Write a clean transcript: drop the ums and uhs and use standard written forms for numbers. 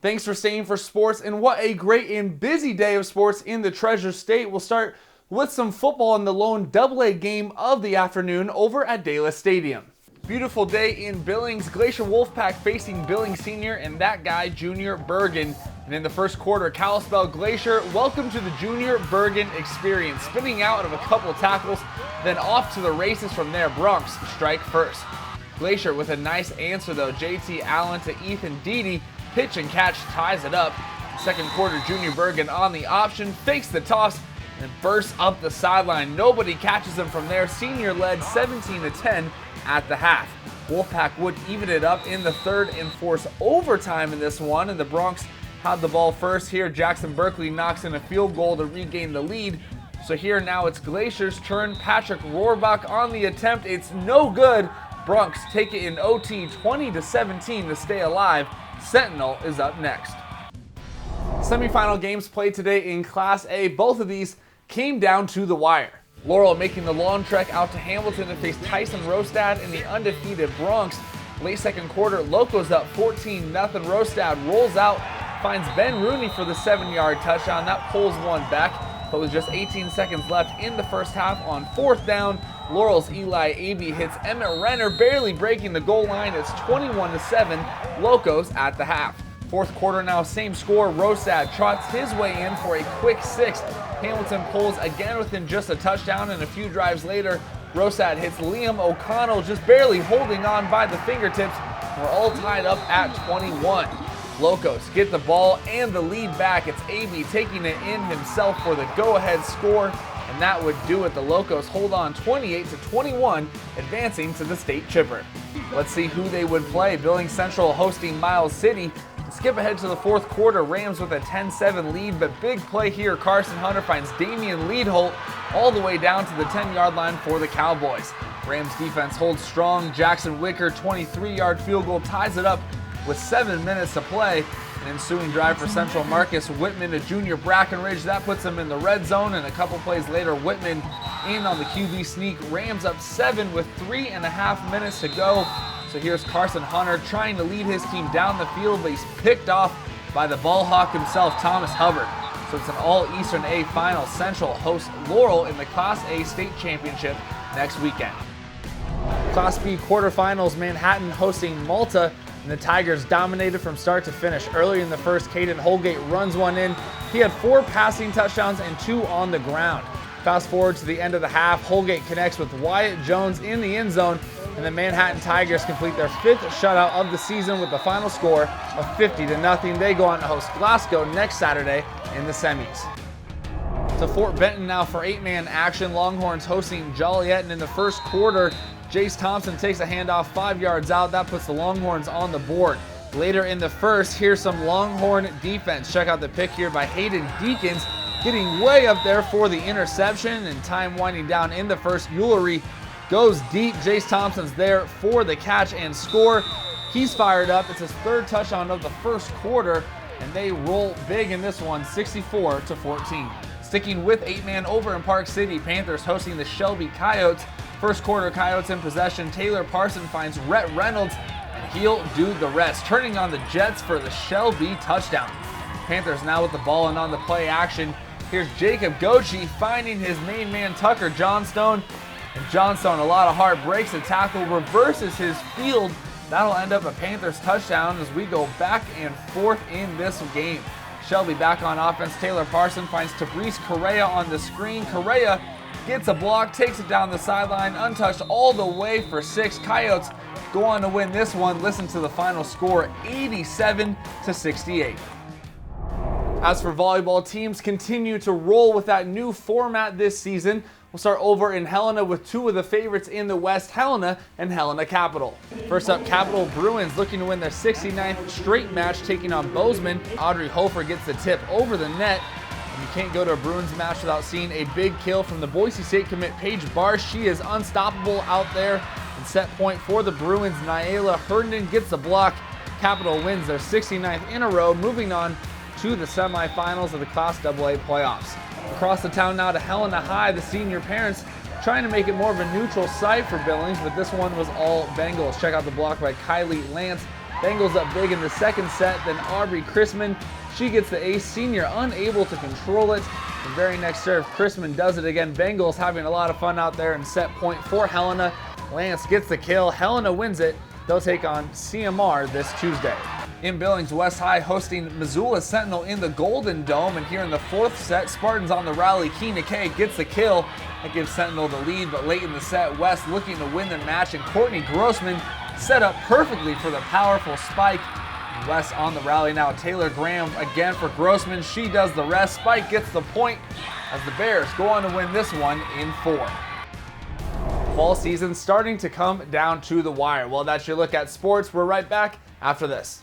Thanks for staying for sports, and what a great and busy day of sports in the Treasure State. We'll start with some football in the lone AA game of the afternoon over at Dallas Stadium. Beautiful day in Billings. Glacier Wolfpack facing Billings Senior and that guy, Junior Bergen. And in the first quarter, Kalispell Glacier, welcome to the Junior Bergen experience. Spinning out of a couple tackles, then off to the races from there. Bronx strike first. Glacier with a nice answer though. JT Allen to Ethan Deedy. Pitch and catch ties it up. Second quarter, Junior Bergen on the option, fakes the toss, and bursts up the sideline. Nobody catches him from there. Senior led 17-10 at the half. Wolfpack would even it up in the third and force overtime in this one, and the Bronx had the ball first. Here, Jackson Berkeley knocks in a field goal to regain the lead. So here now it's Glacier's turn. Patrick Rohrbach on the attempt. It's no good. Bronx take it in OT 20-17 to stay alive. Sentinel is up next. Semifinal games played today in Class A. Both of these came down to the wire. Laurel making the long trek out to Hamilton to face Tyson Rostad in the undefeated Bronx. Late second quarter, Locos up 14-0. Rostad rolls out, finds Ben Rooney for the 7-yard touchdown. That pulls one back, but with just 18 seconds left in the first half on fourth down, Laurel's Eli Abey hits Emmett Renner, barely breaking the goal line. It's 21-7, Locos at the half. Fourth quarter now, same score. Rostad trots his way in for a quick sixth. Hamilton pulls again within just a touchdown, and a few drives later, Rostad hits Liam O'Connell, just barely holding on by the fingertips. We're all tied up at 21. Locos get the ball and the lead back. It's Abey taking it in himself for the go-ahead score, and that would do it. The Locos hold on 28-21, advancing to the state chipper. Let's see who they would play. Billings Central hosting Miles City. Skip ahead to the fourth quarter, Rams with a 10-7 lead, but big play here. Carson Hunter finds Damian Leadholt all the way down to the 10-yard line for the Cowboys. Rams defense holds strong. Jackson Wicker 23-yard field goal ties it up with 7 minutes to play. An ensuing drive for Central, Marcus Whitman to Junior Brackenridge. That puts him in the red zone, and a couple plays later, Whitman in on the QB sneak. Rams up 7 with 3.5 minutes to go. So here's Carson Hunter trying to lead his team down the field, but he's picked off by the ball hawk himself, Thomas Hubbard. So it's an all-Eastern A final. Central hosts Laurel in the Class A state championship next weekend. Class B quarterfinals, Manhattan hosting Malta, and the Tigers dominated from start to finish. Early in the first, Caden Holgate runs one in. He had 4 passing touchdowns and 2 on the ground. Fast forward to the end of the half, Holgate connects with Wyatt Jones in the end zone, and the Manhattan Tigers complete their 5th shutout of the season with the final score of 50-0. They go on to host Glasgow next Saturday in the semis. To Fort Benton now for 8-man action. Longhorns hosting Joliet, and in the first quarter, Jace Thompson takes a handoff 5 yards out. That puts the Longhorns on the board. Later in the first, here's some Longhorn defense. Check out the pick here by Hayden Deakins, getting way up there for the interception, and time winding down in the first. Eulery goes deep. Jace Thompson's there for the catch and score. He's fired up. It's his 3rd touchdown of the first quarter, and they roll big in this one, 64-14. Sticking with 8-man over in Park City, Panthers hosting the Shelby Coyotes. First quarter, Coyotes in possession. Taylor Parson finds Rhett Reynolds, and he'll do the rest. Turning on the Jets for the Shelby touchdown. Panthers now with the ball and on the play action. Here's Jacob Gochi finding his main man Tucker Johnstone. And Johnstone, a lot of heart, breaks the tackle, reverses his field. That'll end up a Panthers touchdown as we go back and forth in this game. Shelby back on offense. Taylor Parson finds Tabrice Correa on the screen. Correa gets a block, takes it down the sideline, untouched all the way for 6. Coyotes go on to win this one. Listen to the final score, 87-68. As for volleyball, teams continue to roll with that new format this season. We'll start over in Helena with 2 of the favorites in the West, Helena and Helena Capital. First up, Capital Bruins looking to win their 69th straight match, taking on Bozeman. Audrey Hofer gets the tip over the net. And you can't go to a Bruins match without seeing a big kill from the Boise State commit Paige Barsh. She is unstoppable out there. And set point for the Bruins, Nyela Herndon gets the block. Capital wins their 69th in a row, moving on to the semifinals of the Class AA playoffs. Across the town now to Helena High, the senior parents trying to make it more of a neutral site for Billings, but this one was all Bengals. Check out the block by Kylie Lance. Bengals up big in the second set, then Aubrey Chrisman, she gets the ace, senior unable to control it. The very next serve, Chrisman does it again. Bengals having a lot of fun out there in set point for Helena. Lance gets the kill, Helena wins it. They'll take on CMR this Tuesday. In Billings, West High hosting Missoula Sentinel in the Golden Dome, and here in the fourth set, Spartans on the rally. Keena Kay gets the kill. That gives Sentinel the lead, but late in the set, West looking to win the match, and Courtney Grossman set up perfectly for the powerful spike. West on the rally now. Taylor Graham again for Grossman. She does the rest. Spike gets the point as the Bears go on to win this one in 4. Fall season starting to come down to the wire. Well, that's your look at sports. We're right back after this.